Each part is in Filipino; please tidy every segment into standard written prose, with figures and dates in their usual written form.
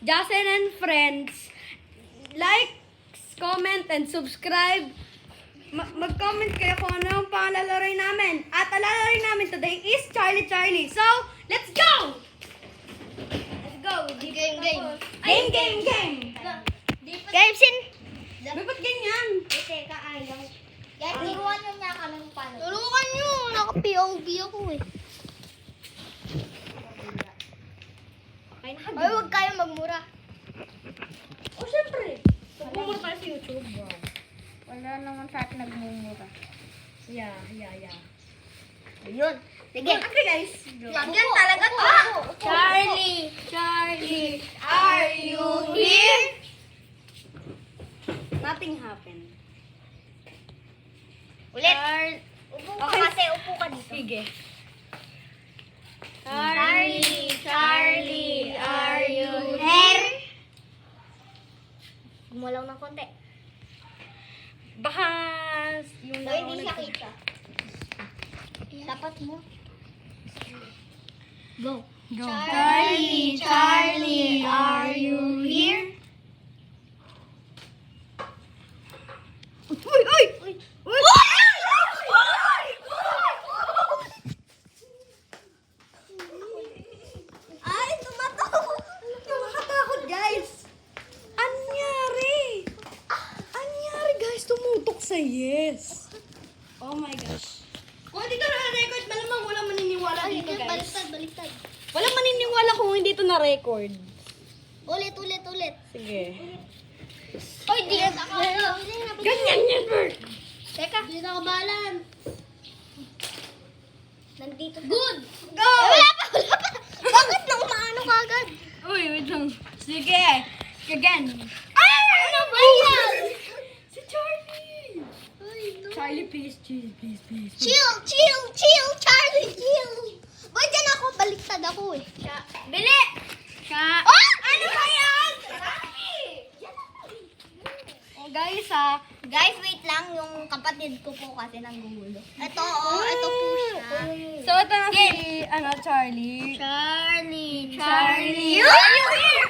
Jasen and Friends. Like, comment, and subscribe. Mag-comment kayo kung ano ang pangalalaroin namin. At ang lalaroin namin today is Charlie Charlie. So, let's go! Let's go. Game. Game. Game sin. Ba't ganyan? Teka, ayaw. Guys, turuan nyo niya kami kung paano. Turuan nyo. Naka-POV ako eh. Ay, huwag kayo magmura. Oh, syempre. Pagmumura tayo sa YouTube. Wala naman sa atin nagmumura. Yeah. Ayun. Sige. Okay, guys. Yan talaga to. Charlie, are you here? Nothing happened. Ulit. Upo ka Okay. kasi, upo ka dito. Sige. Charlie, are you here? Gumalaw ng konti. Baka yung So, hindi siya kita. Dapat mo. Go. Charlie, are you here? Uy! Ay, tumatakot. Nakakatakot, guys! Anyari, guys? Tumutok sa yes. Oh my gosh. Kung dito na-record, malamang walang maniniwala dito, guys. Baliktad. Walang maniniwala kung hindi ito na-record. Ulit. Sige. Oy, di ako. Ganyan yan, Bert! Teka. Di na ako balan. Nandito. Good. Go! Wala pa. Bakit nang maano ka agad? Uy, wait lang. Sige. Again. Ano ba yan? Si Charlie! Charlie, please. Chill, Charlie, chill. Boy, dyan ako. Baliktad ako eh. Bili! Ka. Oh! Ano ba yan? Oh, guys, Guys, wait lang. Yung kapatid ko po kasi nanggugulo. Ito po siya. So, ito na si, Charlie. Charlie. Charlie. Are you here?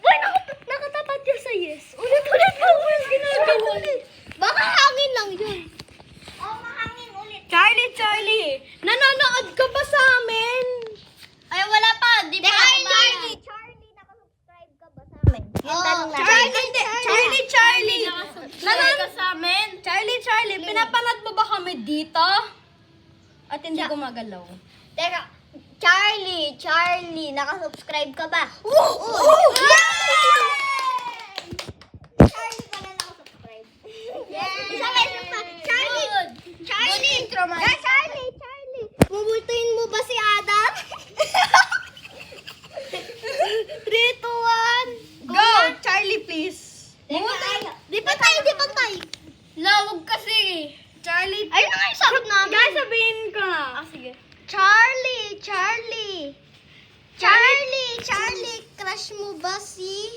Boy, nakatapat yun sa yes. Ulit. Walang ginagawa. Baka hangin lang yun. Oh, mahangin ulit. Charlie. Nanonood ka ba sa amin? Ay, wala pa. Di ba Charlie, nakasubscribe ka ba sa amin? Yung tanong natin. Charlie. Nakasubscribe ka sa amin? Charlie, pinapanood mo ba kami dito? At hindi gumagalaw. Teka, Charlie, nakasubscribe ka ba? Charlie pala nakasubscribe. Isa pa. Charlie. Charlie. Bubultuin mo ba si Adam? 3, 2, 1. Go! Charlie, please. Di pa tayo. Lawag kasi. Charlie. Ayun na nga yung sagot namin. Guys, sabihin ko na. Sige. Charlie, crush mo ba si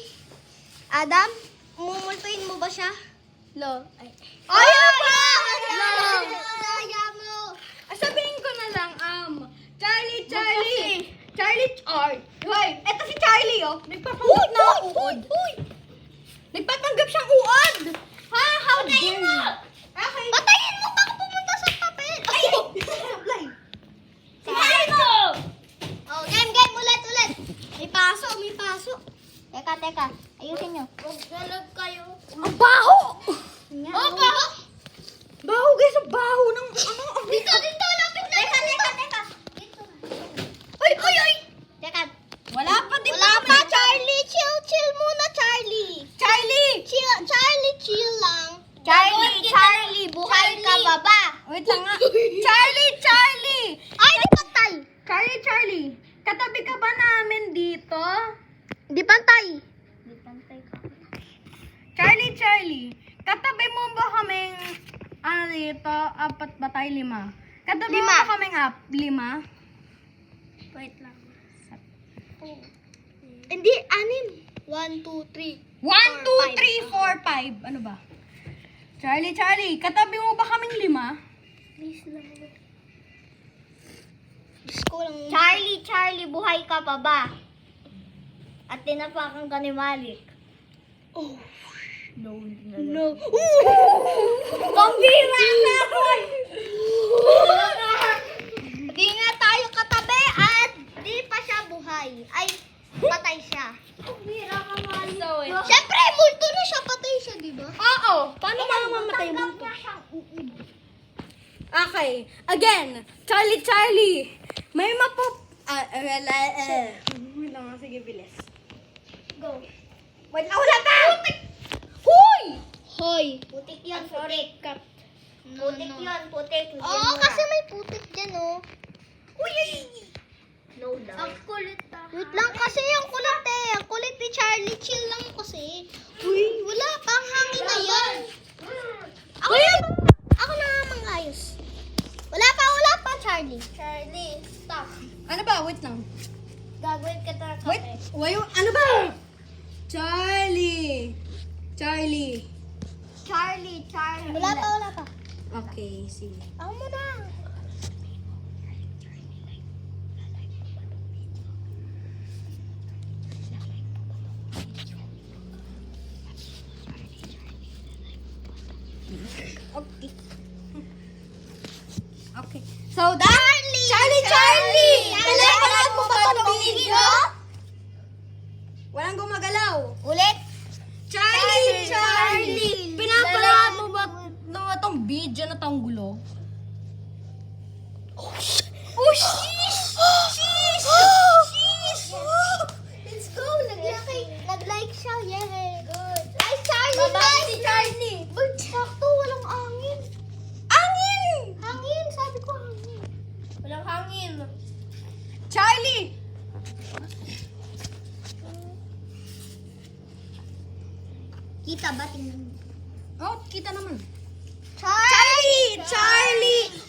Adam? Mumultuin mo ba siya? Ayaw pa! Ayaw mo! Sabihin ko na lang, Charlie, hoy, eto si Charlie, oh. Nagpapanggap na uod. Nagpapanggap siyang uod. Ha? How dare you? Okay. Patayin mo! Baka pumunta sa papel! Ay! Apply. Patayin mo! Oh, game, ulit. May paso. Teka. Ayusin nyo. Huwag galag kayo. Ang baho! Oh, baho! Baho, guys. Ang baho ng Dito, lapit na. Teka. Dito. Uy! Teka. Wala pa, di Wala pa, Charlie. Chill muna, Charlie. Charlie! Chill lang. Charlie, buhay ka ba? Wait lang nga. Charlie! Ay, di pantay. Charlie! Katabi ka ba namin dito? Di pantay. Charlie! Katabi mo ba kaming, dito, 4 ba tayo, 5? Katabi mo 5. ba kaming 5? Wait lang. Hindi, 6. 1, 2, 3. 1, 2, 3, 4, 5. Ano ba? Charlie, katabi mo ba kaming 5? Please lang. Charlie, Charlie, buhay ka pa ba? At tinapakan ka ni Malik. Oh. No. Pambira ka ako! Di nga tayo katabi at di pa siya buhay. Ay, patay siya. Pambira ka, Malik. Siyempre, multo na siya, patay siya, di ba? Oo. Paano mamamatay mo? Tanggap niya siyang uub. Okay. Again. Charlie. May wait lang. Sige, bilis. Go. Wait lang. Wala pa! Huy! Hoy. Putik yun, putik. Putik yun, putik. Oo, kasi may putik dyan, oh. Uy! No daw. Ang kulit ah. Wait lang kasi yung kulit eh. Ang kulit ni Charlie. Chill lang kasi. Uy, wala. Pang hangin na yan. Ako na nga mangayos. Wala pa, Charlie. Charlie, stop. Ano ba? Wait lang. Gagawin ka na Wait. Ano ba? Charlie. Wala pa. Okay, sige. Ako muna. Okay. Okay. So that Charlie! Pinapanood mo ba itong video? Walang gumagalaw. Ulit. Charlie! Pinapanood mo ba itong video na tong gulo? Oh, sheesh! Let's go. Nag-like siya. Yeah, good. Ay, Charlie! Ba't sakto? Walang angin. Hangin! Sabi ko hangin. Walang hangin. Charlie! Kita ba? Tingnan mo. Oh, kita naman. Charlie!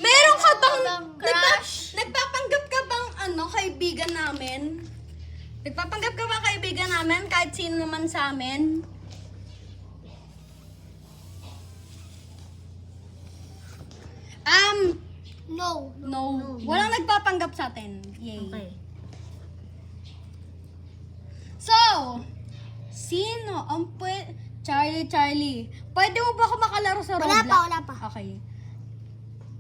Meron ka bang Crush? nagpapanggap ka bang kaibigan namin? Nagpapanggap ka bang kaibigan namin kahit sino naman sa amin? No. No. Walang nagpapanggap sa atin. Yay. So, sino ang Charlie, pwede mo ba ako makalaro sa Roblox? Wala pa. Okay.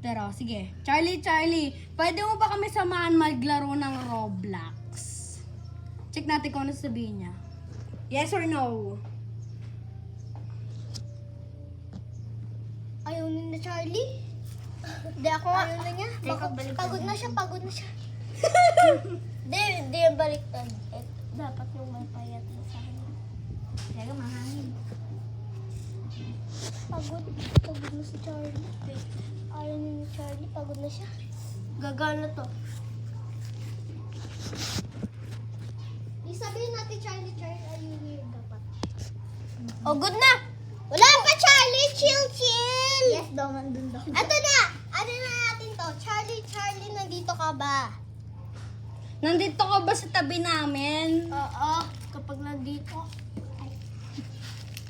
Pero, sige. Charlie, pwede mo ba kami samahan maglaro ng Roblox? Check natin kung ano sabihin niya. Yes or no? Ayaw na Charlie? Hindi ako nga. Ayaw na niya. Pagod na siya. Hindi yung baliktad. Dapat yung may payat na sa akin. Kaya mahangin. Pagod na si Charlie. Ayaw niya ni Charlie. Pagod na siya. Gagana to. Isabihin natin Charlie. Ayun yung dapat. Oh, good na! Wala pa, Charlie! Chill! Yes, daw, nandun daw. Ito na! Ano na natin to? Charlie, nandito ka ba? Nandito ka ba sa tabi namin? Oo, kapag nandito.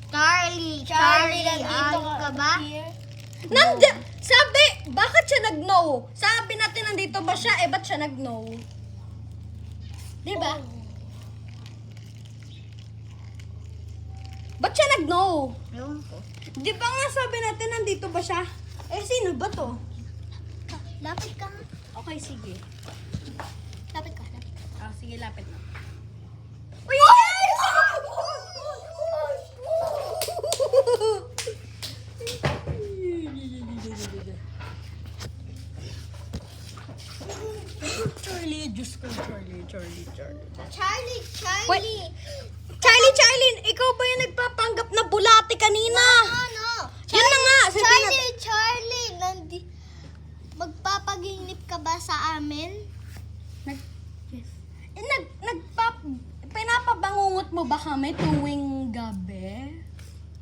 Charlie, nandito ka ba? Sabi, bakit siya nag-no? Sabi natin nandito ba siya, ba't siya nag-no? Diba? Ba't siya nag-no? Ewan ko. Di ba nga sabi natin nandito ba siya? Sino ba to? Lapit ka. Okay, sige. Lapit ka. Sige, lapit na. Uy! Charlie, Diyos ko, Charlie. Charlie, ikaw ba yung nagpapanggap na bulate kanina? Ano? Yan na nga, Charlie, magpapaginip ka ba sa amin? Pinapabangungot mo ba kami tuwing gabi?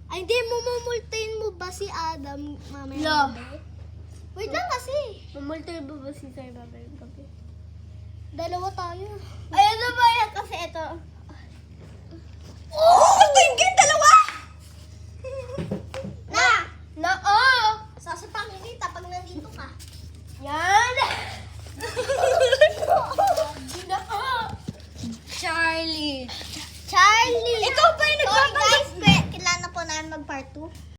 Ay, hindi mo mumultahin mo ba si Adam mamaya No. gabi? Wait lang kasi. Mamultay ba ba si Tay Babay gabi? Dalawa tayo. Ay, ano ba yan? Kasi ito. Tingin, dalawa! Oo! Sasapakin kita pag nandito ka. Yan! Charlie. Charlie! Ikaw ba yung Sorry guys, kailangan na po namin mag part 2.